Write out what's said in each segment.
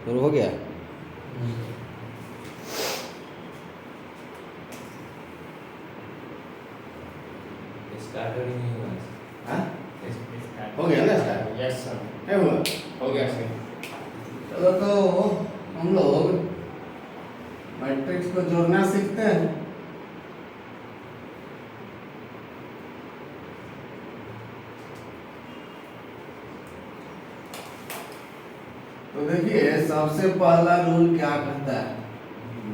शुरू हो गया। स्टार्ट ही नहीं हुआ। हाँ स्टार्ट हो गया ना स्टार्ट? Yes sir. नहीं हुआ? हो गया सर। चलो तो हम लोग मैट्रिक्स को जोड़ना सीखते हैं। तो देखिए सबसे पहला रूल क्या कहता है,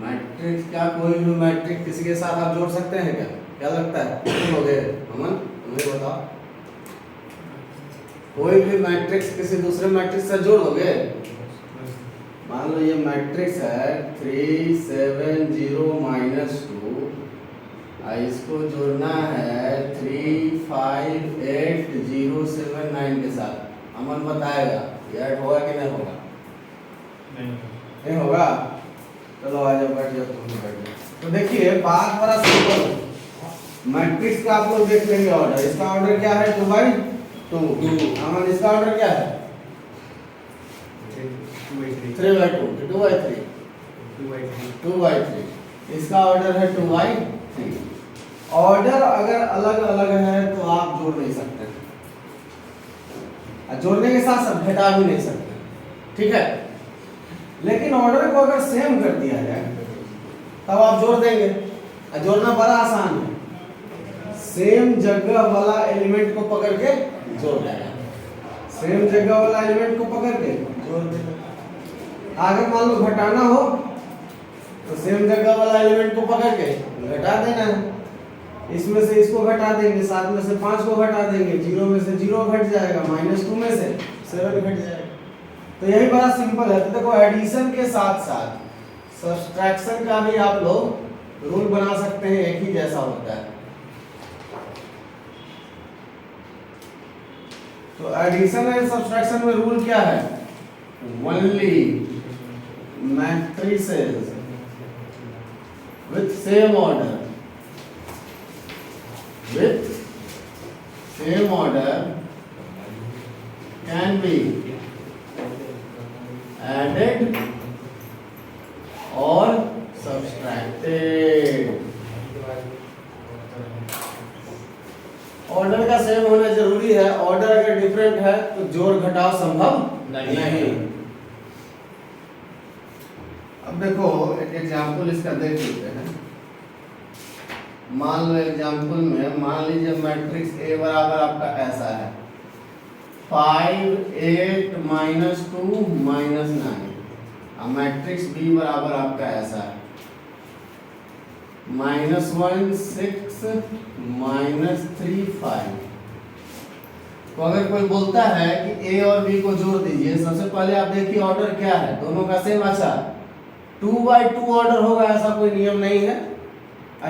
मैट्रिक्स का कोई भी मैट्रिक्स किसी के साथ आप जोड़ सकते हैं क्या? क्या लगता है जोड़ोगे? अमन तुम्हें बताओ, कोई भी मैट्रिक्स किसी दूसरे मैट्रिक्स से जोड़ दोगे? मान लो ये मैट्रिक्स है 3 7 0 -2, इसको जोड़ना है 3 5 8 0 7 9 के साथ। अमन बताएगा ये ऐड होगा कि नहीं होगा? नहीं होगा। चलो आ जाओ, बैठ जाओ, तुम बैठ जाओ। तो देखिए बात बड़ा सिंपल, मैट्रिक्स का आप लोग देख लेंगे ऑर्डर। इसका ऑर्डर क्या है? 2/2। अमन इसका ऑर्डर क्या है? 3/2, 2/3, 2/3। इसका ऑर्डर है 2/3। ऑर्डर अगर अलग अलग है तो आप जोड़ नहीं सकते, जोड़ने के साथ साथ घटा भी नहीं सकते, ठीक है। लेकिन ऑर्डर को अगर सेम कर दिया जाए तब आप जोड़ देंगे। जोड़ना बड़ा आसान है, सेम जगह वाला एलिमेंट को पकड़ के जोड़ देगा। सेम जगह वाला एलिमेंट को पकड़ के जोड़ देगा। अगर मान लो घटाना हो तो सेम जगह वाला एलिमेंट को पकड़ के घटा देना है। इसमें से इसको घटा देंगे, 7 में से 5 को घटा देंगे, 0 में से 0 घट जाएगा, -2 में से 7 घट जाएगा। तो यही बड़ा सिंपल है। तो देखो एडिशन के साथ साथ सब्सट्रैक्शन का भी आप लोग रूल बना सकते हैं, एक ही जैसा होता है। तो एडिशन एंड सब्सट्रैक्शन में रूल क्या है? Only matrices with same order can be added or subtracted। Order का सेम होना जरूरी है। ऑर्डर अगर डिफरेंट है तो जोड़ घटाव संभव नहीं। अब देखो एक एग्जांपल इसका देख लेते हैं। मान लो एग्जांपल में मान लीजिए मैट्रिक्स A बराबर आपका ऐसा है 5 8 -2 -9। अब मैट्रिक्स B बराबर आपका ऐसा है -1 6 -3 5। तो अगर कोई बोलता है कि A और B को जोड़ दीजिए, सबसे पहले आप देखिए ऑर्डर क्या है, दोनों का सेम। अच्छा 2/2 ऑर्डर होगा ऐसा कोई नियम नहीं है।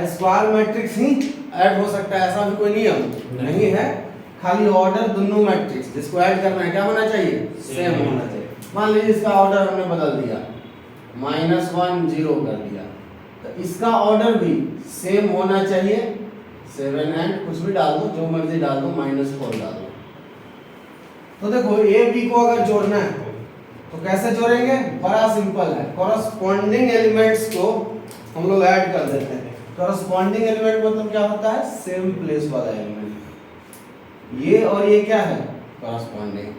स्क्वायर मैट्रिक्स ही ऐड हो सकता है ऐसा भी कोई नियम नहीं है। खाली ऑर्डर दोनों मैट्रिक्स जिसको ऐड करना है क्या होना चाहिए? सेम होना चाहिए। मान लीजिए इसका ऑर्डर हमने बदल दिया, -1 0 कर दिया, तो इसका ऑर्डर भी सेम होना चाहिए। 7 एंड कुछ भी डाल दो, जो मर्जी डाल दो, -4 डाल दो। तो देखो A B को अगर जोड़ना है तो कैसे जोड़ेंगे? बड़ा सिंपल है। कॉरस्पॉन्डिंग एलिमेंट्स को हम लोग ऐड कर देते हैं। कॉरस्पॉन्डिंग एलिमेंट मतलब क्या होता है? सेम प्लेस वाला एलिमेंट। ये और ये क्या है? कॉरस्पॉन्डिंग।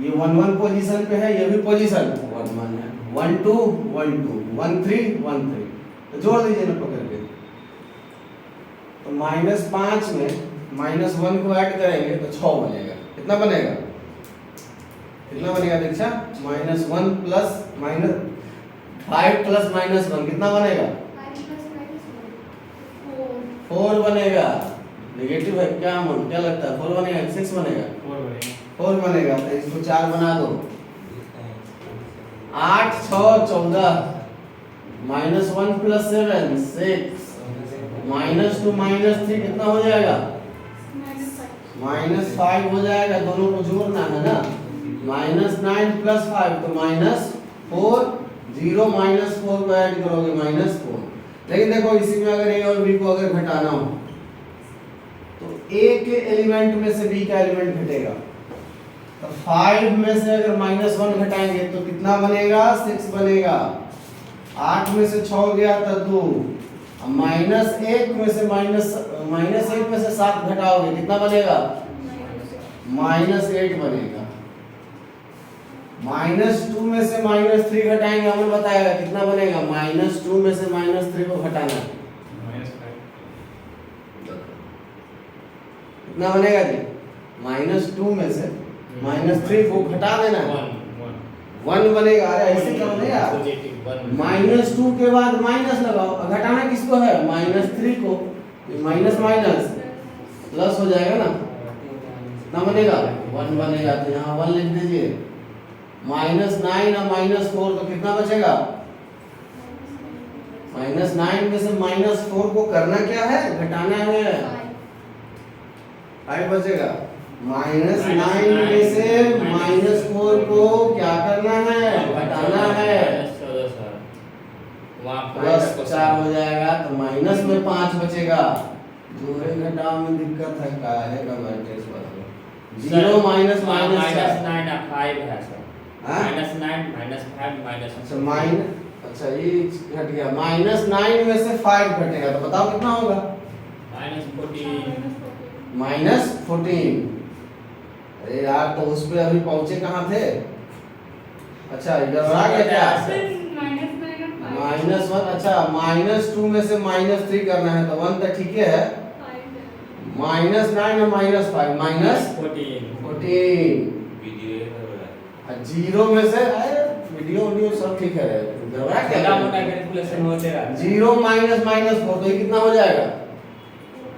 ये 1 1 पोजीशन पे है, ये भी पोजीशन 1 1 है। 1 2 1 2 1 3 1 3। तो जोड़ दीजिए ना पकड़ के। तो -5 में -1 को ऐड करेंगे तो 6 बनेगा। कितना बनेगा? कितना बनेगा दीक्षा? -1 प्लस -5 प्लस -1 कितना बनेगा? 4 बनेगा। नेगेटिव है क्या मन? क्या लगता है 4 बनेगा 6 बनेगा? 4 बनेगा। तो इसको 4 बना दो। 8 6 14 -1 प्लस 7 6 -2 -3 कितना हो जाएगा? -5 हो जाएगा। दोनों को जोड़ना है ना। -9 प्लस 5 तो -4 0 -4 को ऐड करोगे -4। लेकिन देखो इसी में अगर A और B को अगर घटाना हो तो A के एलिमेंट में से B का एलिमेंट घटेगा। तो 5 में से अगर -1 घटाएंगे तो कितना बनेगा? 6 बनेगा। 8 में से 6 गया तो 2। अब -1 में से -1 में से 7 घटाओगे कितना बनेगा? -8 बनेगा। -2 में से -3 घटाएंगे, हमें बताएगा कितना बनेगा? -2 में से -3 को घटाना है, कितना बनेगा जी? -2 में से -3 को घटा देना है, 1 बनेगा। अरे ऐसे करो ना यार, -2 के बाद माइनस लगाओ, घटाना किसको है? -3 को। माइनस माइनस प्लस हो जाएगा ना, कितना बनेगा? 1 बनेगा। तो यहाँ 1 लिख दीजिए। -9 और -4 तो कितना बचेगा? -9 में से -4 को करना क्या है? घटाना है, 5 बचेगा। -9 में से -4 को क्या करना है? घटाना है, +4 हो जाएगा। तो माइनस में 5 बचेगा। जोड़े घटाव में दिक्कत है, काहे का मैट्रिक्स बदलो। 0 माइनस -9 5 है सर। हाँ? -9 अच्छा ये घट गया। -9 में से 5 घटेगा तो बताओ कितना होगा? -14। अरे यार, तो उस पे अभी पहुंचे कहाँ थे? अच्छा इधर आ गया क्या? -1। अच्छा -2 में से -3 करना है तो 1 तो ठीक है। -9 और -5 -14। 0 में से वीडियो सब ठीक है, घबरा क्या? मोटा कैलकुलेशन होते रहा। 0 -4 तो ये कितना हो जाएगा?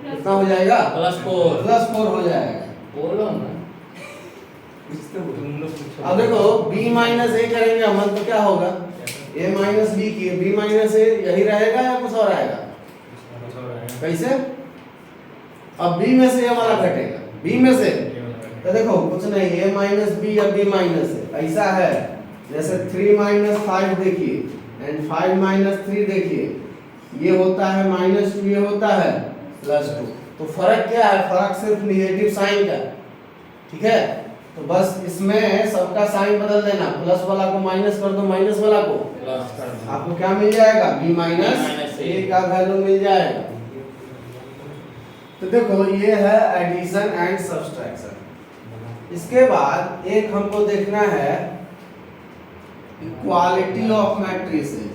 कितना हो जाएगा? +4 हो जाएगा। बोलो ना, अब देखो b -a करेंगे हम तो क्या होगा? a - b की b - a यही रहेगा या कुछ और आएगा? कैसे? अब b में से ये वाला घटेगा, b में से तो देखो कुछ नहीं, a - b या b - a ऐसा है जैसे 3 - 5 देखिए एंड 5 - 3 देखिए, ये होता है -2, ये होता है +2। तो फर्क क्या है? फर्क सिर्फ निगेटिव साइन का, ठीक है। तो बस इसमें सबका साइन बदल देना, प्लस वाला को माइनस कर दो, माइनस वाला को प्लस कर दो। आपको क्या मिल जाएगा? b - a का वैल्यू मिल जाएगा। तो देखो ये है एडिशन एंड सब्सट्रैक्शन। इसके बाद एक हमको देखना है इक्वालिटी ऑफ मैट्रिसेस।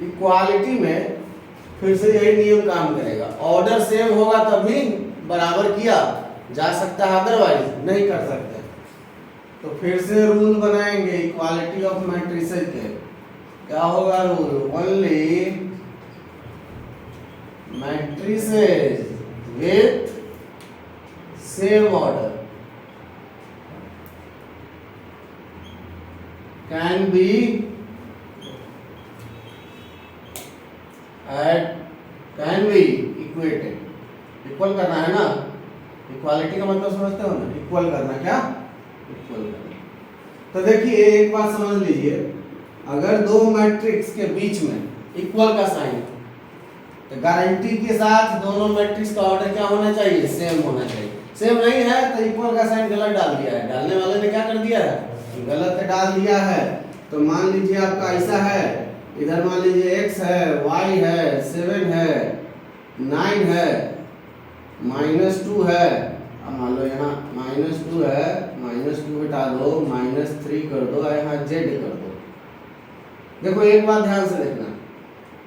इक्वालिटी में फिर से यही नियम काम करेगा, ऑर्डर सेम होगा तभी बराबर किया जा सकता है, अदरवाइज नहीं कर सकते। तो फिर से रूल बनाएंगे इक्वालिटी ऑफ मैट्रिसेस के। क्या होगा rule? Only matrices with same order can be equated. Equal करना है ना, इक्वालिटी का मतलब समझते हो ना? इक्वल करना, क्या इक्वल करना। तो देखिए एक बात समझ लीजिए, अगर दो मैट्रिक्स के बीच में इक्वल का साइन है तो गारंटी के साथ दोनों मैट्रिक्स का ऑर्डर क्या होना चाहिए? सेम होना चाहिए। सेम नहीं है तो इक्वल का साइन गलत डाल दिया है, डालने वाले ने क्या कर दिया है? गलत डाल दिया है। तो मान लीजिए आपका ऐसा है, इधर मान लीजिए x है, y है, 7 है, 9 है, -2 है। अब मान लो यहाँ -2 है, -2 हटा दो, -3 कर दो, यहाँ z कर दो। देखो एक बात ध्यान से देखना,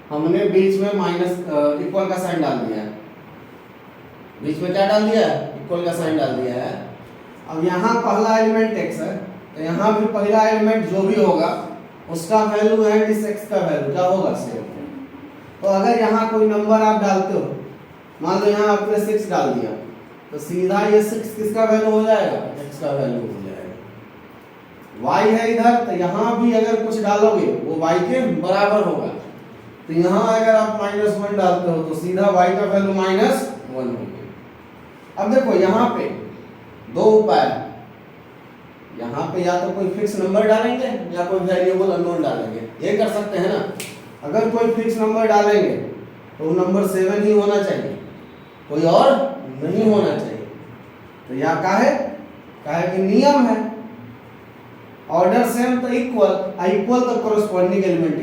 हमने बीच में माइनस इक्वल का साइन डाल दिया है, बीच में क्या डाल दिया है? इक्वल का साइन डाल दिया है। अब यहाँ पहला एलिमेंट x है, तो यहाँ भी पहला एलिमेंट जो भी होगा उसका वैल्यू एंड इस x का वैल्यू क्या होगा? सेम। तो अगर यहाँ कोई नंबर आप डालते हो, मान लो यहाँ आपने 6 डाल दिया, तो सीधा ये 6 किसका वैल्यू हो जाएगा? x का वैल्यू हो जाएगा। y है इधर, तो यहाँ भी अगर कुछ डालोगे वो y के बराबर होगा। तो यहाँ अगर आप -1 डालते हो तो सीधा y का वैल्यू -1 होगा। अब देखो यहाँ पे दो उपाय, यहाँ पे या तो कोई फिक्स नंबर डालेंगे या कोई वेरिएबल अननोन डालेंगे। ये कर सकते हैं ना। अगर कोई फिक्स नंबर डालेंगे तो वो नंबर 7 ही होना चाहिए, कोई और नहीं होना चाहिए। तो यहाँ का है कि नियम है, ऑर्डर सेम तो इक्वल, इक्वल तो कोरस्पॉन्डिंग एलिमेंट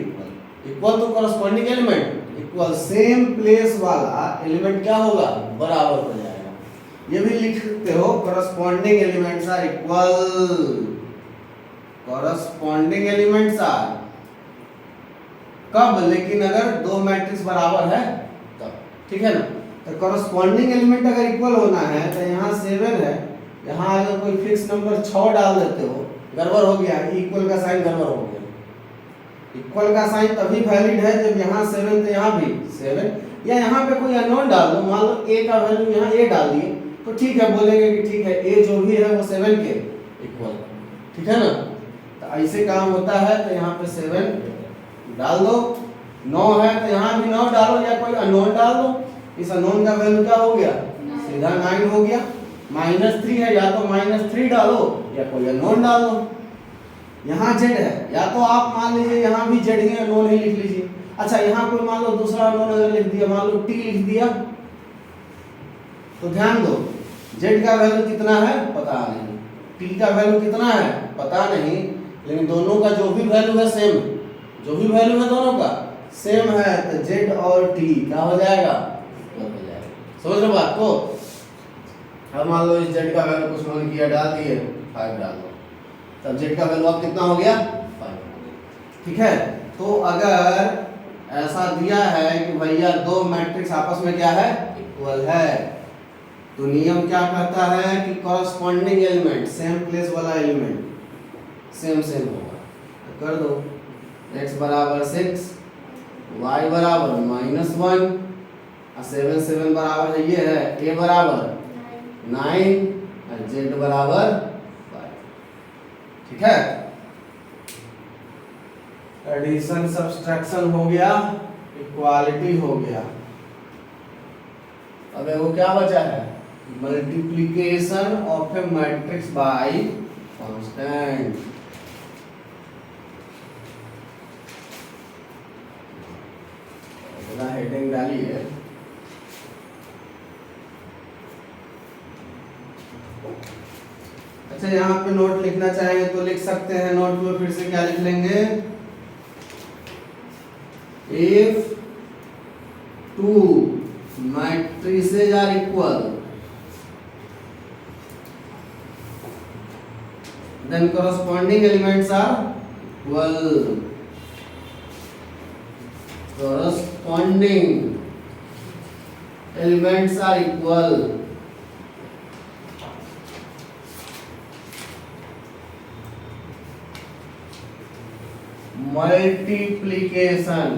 इक्वल तो corresponding element equal, same place वाला एलिमेंट क्या होगा, बराबर हो जाएगा। ये भी लिख सकते हो, corresponding elements are equal, corresponding elements are कब, लेकिन अगर दो मैट्रिक्स बराबर है तब, ठीक है ना। तो कोरस्पॉन्डिंग एलिमेंट अगर इक्वल होना है तो यहाँ 7 है, यहाँ अगर कोई फिक्स नंबर 6 डाल देते हो, गड़बड़ हो गया, इक्वल का साइन गड़बड़ हो गया। इक्वल का साइन तभी वैलिड है जब यहाँ 7 तो यहाँ भी 7, या यहाँ पे कोई अननोन डाल दो, मान लो a का वैल्यू यहाँ a डाल दिए तो ठीक है, बोलेंगे कि ठीक है a जो भी है वो 7 के इक्वल, ठीक है ना। तो ऐसे काम होता है, तो यहाँ पे 7 डाल दो, 9 है तो यहाँ भी 9 डालो, या कोई अननोन डाल दो, इस अननोन का वैल्यू क्या हो गया, सीधा 9 हो गया। -3 है, या तो -3 डालो या कोई अननोन डाल दो। यहाँ z है, या तो आप मान लीजिए यहाँ भी z ही अननोन ही लिख लीजिए। अच्छा यहाँ कोई मान लो दूसरा अननोन अगर लिख दिया, मान लो t लिख दिया, तो ध्यान दो z का वैल्यू कितना है पता नहीं, t का वैल्यू कितना है पता नहीं, लेकिन दोनों का जो भी वैल्यू है सेम, जो भी वैल्यू है दोनों का सेम है, तो z और t क्या हो जाएगा, समझ रहे बात को। अब मान लो इस z का वैल्यू कुछ मान किया, डाल दिए 5 डाल दो, तब z का वैल्यू अब कितना हो गया 5, ठीक है। तो अगर ऐसा दिया है कि भैया दो मैट्रिक्स आपस में क्या है, इक्वल है, तो नियम क्या कहता है कि कॉरस्पॉन्डिंग एलिमेंट, सेम प्लेस वाला एलिमेंट सेम होगा। तो कर दो, x बराबर 6, y बराबर -1, 7 बराबर है, ये है a बराबर 9 और z बराबर 5, ठीक है। एडिशन सब्सट्रैक्शन हो गया, इक्वालिटी हो गया। अब वो क्या बचा है, multiplication of A matrix bye constant. Heading डाली है, अच्छा यहाँ पे नोट लिखना चाहेंगे तो लिख सकते हैं, नोट में फिर से क्या लिख लेंगे, if two matrices are equal then corresponding elements are equal, corresponding elements are equal, multiplication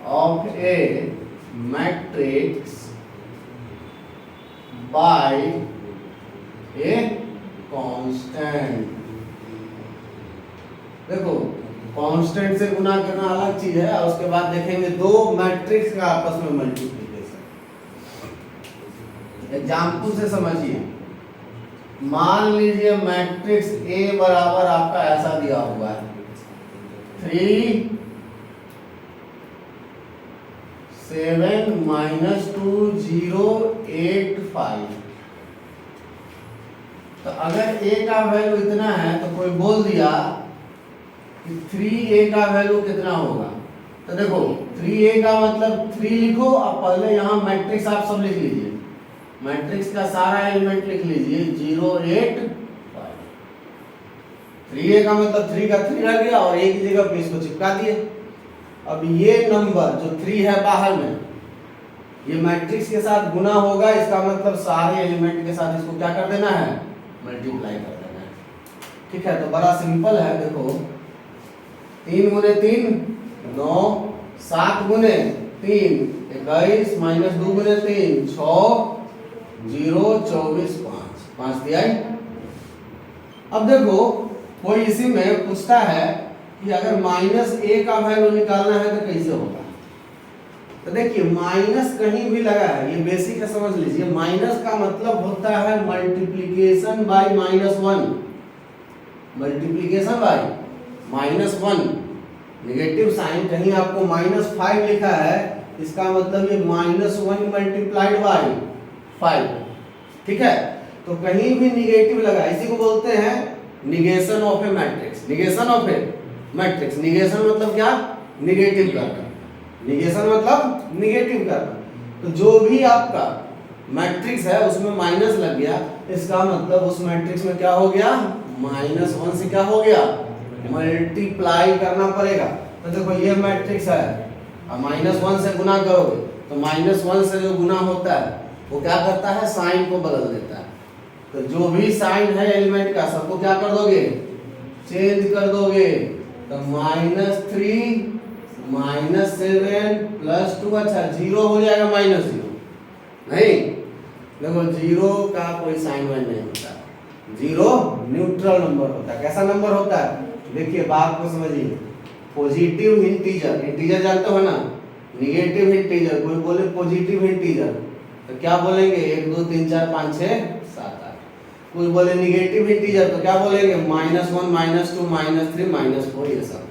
of a matrix by a constant। देखो कांस्टेंट से गुना करना अलग चीज है, और उसके बाद देखेंगे दो मैट्रिक्स का आपस में मल्टीप्लिकेशन। एग्जाम्पल से समझिए, मान लीजिए मैट्रिक्स A बराबर आपका ऐसा दिया हुआ है 3 7 -2 0 8 5। तो अगर A का वैल्यू इतना है तो कोई बोल दिया कि 3A का वैल्यू कितना होगा, तो देखो 3A का मतलब 3 लिखो, अब पहले यहाँ मैट्रिक्स आप सब लिख लीजिए, मैट्रिक्स का सारा एलिमेंट लिख लीजिए 0 8 5। 3A का मतलब 3 का 3 रह गया और एक जगह पे इसको चिपका दिए। अब ये नंबर जो 3 है बाहर में, ये मैट्रिक्स के साथ गुना होगा, इसका मतलब सारे एलिमेंट के साथ इसको क्या कर देना है, मल्टीप्लाई कर देना है, ठीक है। तो बड़ा सिंपल है, देखो 3 गुने 3 9, 7 गुने 3 21 -2 गुने 3 6 0 24 5 दिया। अब देखो कोई इसी में पूछता है कि अगर -a का वैल्यू निकालना है तो कैसे होगा। तो देखिए माइनस कहीं भी लगा है, ये बेसिक है, समझ लीजिए। माइनस का मतलब होता है multiplication by -1, multiplication by -1। Negative sign कहीं आपको -5 लिखा है, इसका मतलब ये -1 मल्टीप्लाइड बाई 5, ठीक है। तो कहीं भी निगेटिव लगा, इसी को बोलते हैं negation of A matrix. Negation of A matrix, negation मतलब क्या? निगेटिव करना। निगेशन मतलब निगेटिव करना। तो जो भी आपका मैट्रिक्स है उसमें माइनस लग गया, इसका मतलब उस मैट्रिक्स में क्या हो गया? -1 से क्या हो गया? मल्टीप्लाई करना पड़ेगा। तो देखो ये मैट्रिक्स है, अब -1 से गुना करोगे तो -1 से जो गुना होता है वो क्या करता है? साइन को बदल देता है। तो जो भी साइन है एलिमेंट का सबको क्या कर दोगे? चेंज कर दोगे। तो -3 -7 +2, अच्छा 0 हो जाएगा, -0 नहीं। देखो 0 का कोई साइन वाइन नहीं होता, 0 न्यूट्रल नंबर होता है। कैसा नंबर होता है? देखिए बात को समझिए। पॉजिटिव इंटीजर, इंटीजर जानते हो ना, निगेटिव इंटीजर, कोई बोले पॉजिटिव इंटीजर तो क्या बोलेंगे? 1 2 3 4 5 6 7 8। कोई बोले निगेटिव इंटीजर तो क्या बोलेंगे? -1 -2 -3 -4, ये सब।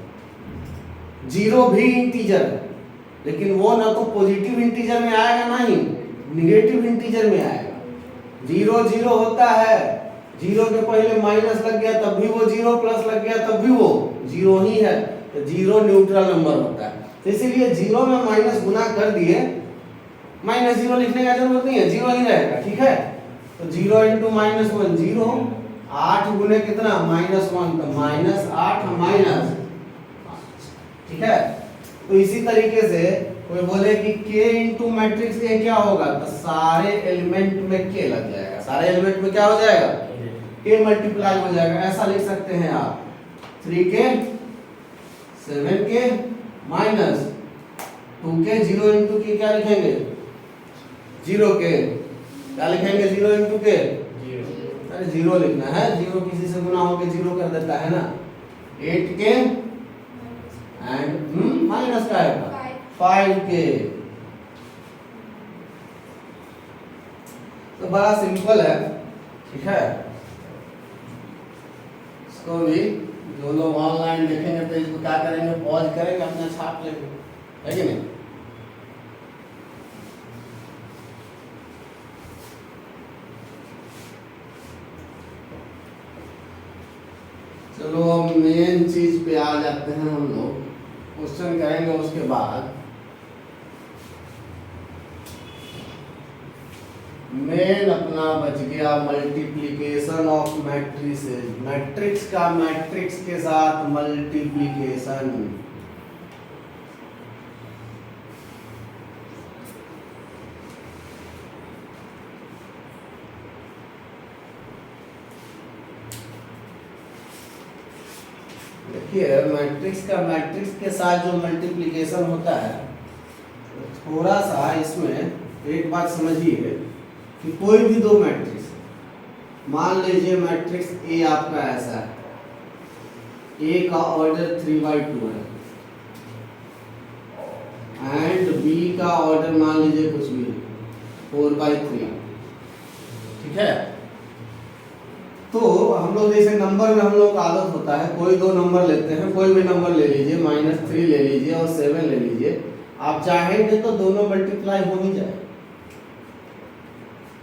0 भी इंटीजर है, लेकिन वो ना तो पॉजिटिव इंटीजर में आएगा ना ही निगेटिव इंटीजर में आएगा। 0 0 होता है, 0 के पहले माइनस लग गया तब भी वो 0, प्लस लग गया तब भी वो 0 ही है। तो 0 न्यूट्रल नंबर होता है। तो इसीलिए 0 में माइनस गुना कर दिए, -0 लिखने का जरूरत नहीं है, 0 ही रहेगा, ठीक है। तो 0 × -1 0, 8 गुने कितना? -1, तो -8 -5, ठीक है। तो इसी तरीके से कोई बोले कि k × मैट्रिक्स A क्या होगा? तो सारे एलिमेंट में k लग जाएगा, सारे एलिमेंट में क्या हो जाएगा? k मल्टीप्लाई हो जाएगा। ऐसा लिख सकते हैं आप 3k 7k -2k 0 × k क्या लिखेंगे? 0k। क्या लिखेंगे? 0 × k, 0। अरे 0 लिखना है, 0 किसी से गुना होके 0 कर देता है ना। 8k एंड माइनस का आएगा 5k। तो बड़ा सिंपल है, ठीक है। इसको भी जो लोग ऑनलाइन देखेंगे तो इसको क्या करेंगे? पॉज करेंगे, अपना छाप लेंगे, है कि नहीं? चलो अब मेन चीज पे आ जाते हैं हम लोग। क्वेश्चन करेंगे उसके बाद। मेन अपना बच गया मल्टीप्लिकेशन ऑफ मैट्रिसेस, मैट्रिक्स का मैट्रिक्स के साथ मल्टीप्लिकेशन। देखिए मैट्रिक्स का मैट्रिक्स के साथ जो मल्टीप्लिकेशन होता है, थोड़ा सा इसमें एक बात समझिए कि कोई भी दो मैट्रिक्स, मान लीजिए मैट्रिक्स ए आपका ऐसा है, ए का ऑर्डर 3/2 है एंड बी का ऑर्डर मान लीजिए कुछ भी 4/3, ठीक है। तो हम लोग जैसे नंबर में हम लोग का आदत होता है, कोई दो नंबर लेते हैं, कोई भी नंबर ले लीजिए, -3 ले लीजिए और 7 ले लीजिए। आप चाहेंगे तो दोनों मल्टीप्लाई हो ही जाए,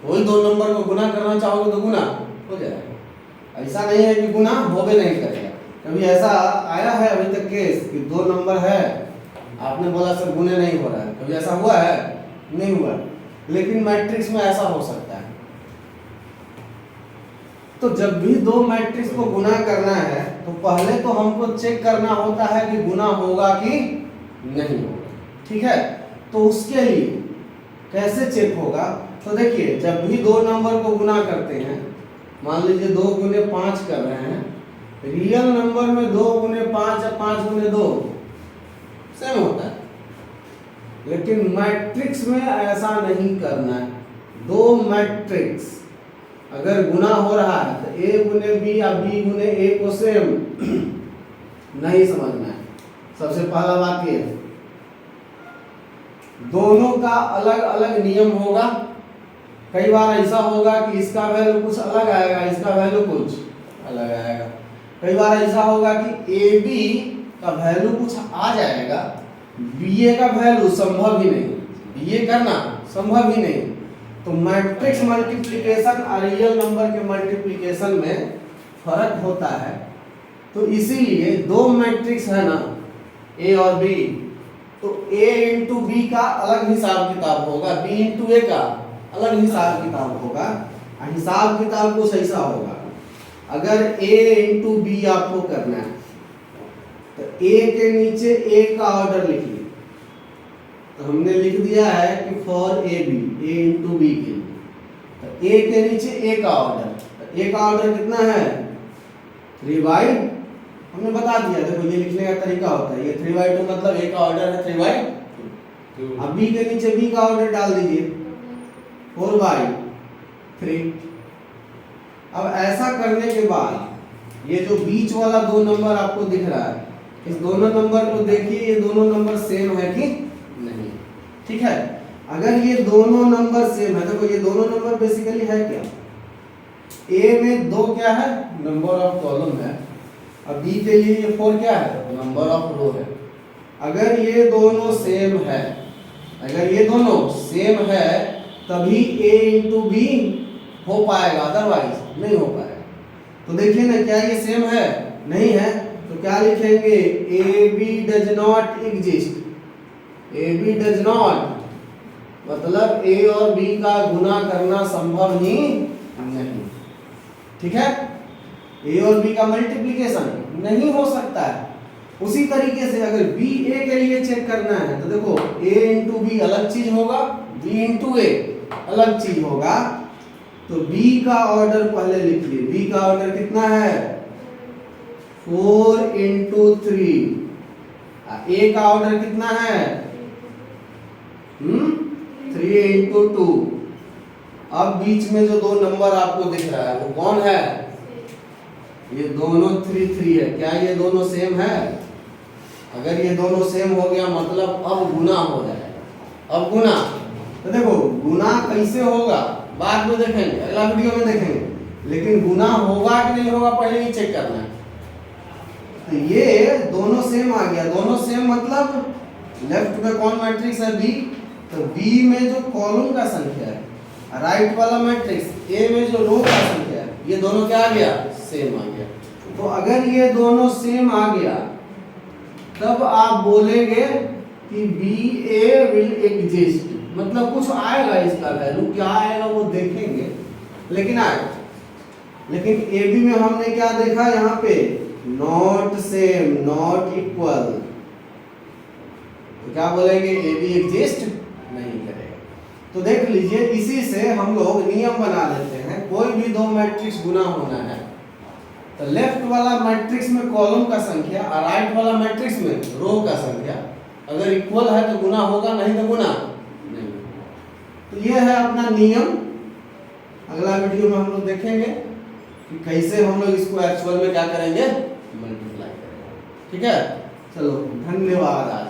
कोई दो नंबर को गुना करना चाहोगे तो गुना हो जाएगा। ऐसा नहीं है कि गुना हो भी नहीं करेगा। कभी ऐसा आया है अभी तक केस कि दो नंबर है, आपने बोला सर गुने नहीं हो रहा है, कभी ऐसा हुआ है? नहीं हुआ। लेकिन मैट्रिक्स में ऐसा हो सकता है। तो जब भी दो मैट्रिक्स को गुना करना है तो पहले तो हमको चेक करना होता है कि गुना होगा कि नहीं होगा, ठीक है। तो उसके लिए कैसे चेक होगा? तो देखिए जब भी दो नंबर को गुना करते हैं, मान लीजिए 2 × 5 कर रहे हैं, रियल नंबर में 2 × 5 या 5 × 2 सेम होता है, लेकिन मैट्रिक्स में ऐसा नहीं करना है। दो मैट्रिक्स अगर गुना हो रहा है तो A × B या B × A को सेम नहीं समझना है। सबसे पहला बात ये है, दोनों का अलग अलग नियम होगा। कई बार ऐसा होगा कि इसका वैल्यू कुछ अलग आएगा, इसका वैल्यू कुछ अलग आएगा। कई बार ऐसा होगा कि AB का वैल्यू कुछ आ जाएगा, BA का वैल्यू संभव ही नहीं, BA करना संभव ही नहीं। तो मैट्रिक्स मल्टीप्लिकेशन और रियल नंबर के मल्टीप्लिकेशन में फर्क होता है। तो इसीलिए दो मैट्रिक्स है ना A और B, तो A इंटू B का अलग हिसाब किताब होगा, B इंटू A का अलग हिसाब किताब होगा। हिसाब किताब कुछ ऐसा होगा, अगर A इंटू B आपको करना है तो A के नीचे A का ऑर्डर लिखिए। तो हमने लिख दिया है कि फॉर A इंटू B के लिए, तो A के नीचे A का ऑर्डर, तो A का ऑर्डर कितना है 3/2, हमने बता दिया। देखो ये लिखने का तरीका होता है, ये 3/2 मतलब A का ऑर्डर है 3/2। अब B के नीचे B का ऑर्डर डाल दीजिए 4/3। अब ऐसा करने के बाद ये जो बीच वाला दो नंबर आपको दिख रहा है, इस दोनों नंबर को देखिए, ये दोनों नंबर सेम है कि नहीं, ठीक है। अगर ये दोनों नंबर सेम है, देखो ये दोनों नंबर बेसिकली है क्या, A में 2 क्या है नंबर ऑफ कॉलम है, अब B के लिए ये 4 क्या है नंबर ऑफ रो है। अगर ये दोनों सेम है, अगर ये दोनों सेम है तभी A इंटू B हो पाएगा, अदरवाइज नहीं हो पाएगा। तो देखिए ना, क्या ये सेम है, नहीं है, तो क्या लिखेंगे AB does not exist, AB does not मतलब A और B का गुना करना संभव ही नहीं, ठीक है। A और B का मल्टीप्लिकेशन नहीं हो सकता है। उसी तरीके से अगर B A के लिए चेक करना है तो देखो A इंटू B अलग चीज होगा, B इंटू A अलग चीज होगा। तो B का ऑर्डर पहले लिखिए, B का ऑर्डर कितना है 4 इंटू 3, A का ऑर्डर कितना है 3 इंटू 2। अब बीच में जो दो नंबर आपको दिख रहा है वो कौन है, ये दोनों 3 3 है। क्या ये दोनों सेम है, अगर ये दोनों सेम हो गया मतलब अब गुना हो जाएगा। अब गुना, तो देखो गुना कैसे होगा बाद में देखेंगे, अगला वीडियो में देखेंगे, लेकिन गुना होगा कि नहीं होगा पहले ही चेक करना है। तो ये दोनों सेम आ गया, दोनों सेम मतलब लेफ्ट में कौन मैट्रिक्स है B, तो B में जो कॉलम का संख्या है, राइट वाला मैट्रिक्स A में जो रो का संख्या है, ये दोनों क्या आ गया सेम आ गया। तो अगर ये दोनों सेम आ गया तब आप बोलेंगे कि BA विल एग्जिस्ट, मतलब कुछ आएगा इसका वैल्यू, क्या आएगा वो देखेंगे, लेकिन आएगा। लेकिन AB में हमने क्या देखा, यहाँ पे नॉट सेम नॉट इक्वल, तो क्या बोलेंगे AB एग्जिस्ट नहीं करेगा। तो देख लीजिए, इसी से हम लोग नियम बना लेते हैं, कोई भी दो मैट्रिक्स गुना होना है तो लेफ्ट वाला मैट्रिक्स में कॉलम का संख्या और राइट वाला मैट्रिक्स में रो का संख्या अगर इक्वल है तो गुना होगा, नहीं तो गुना नहीं। तो ये है अपना नियम। अगला वीडियो में हम लोग देखेंगे कि कैसे हम लोग इसको एक्चुअल में क्या करेंगे, मल्टीप्लाई करेंगे, ठीक है। चलो धन्यवाद आज।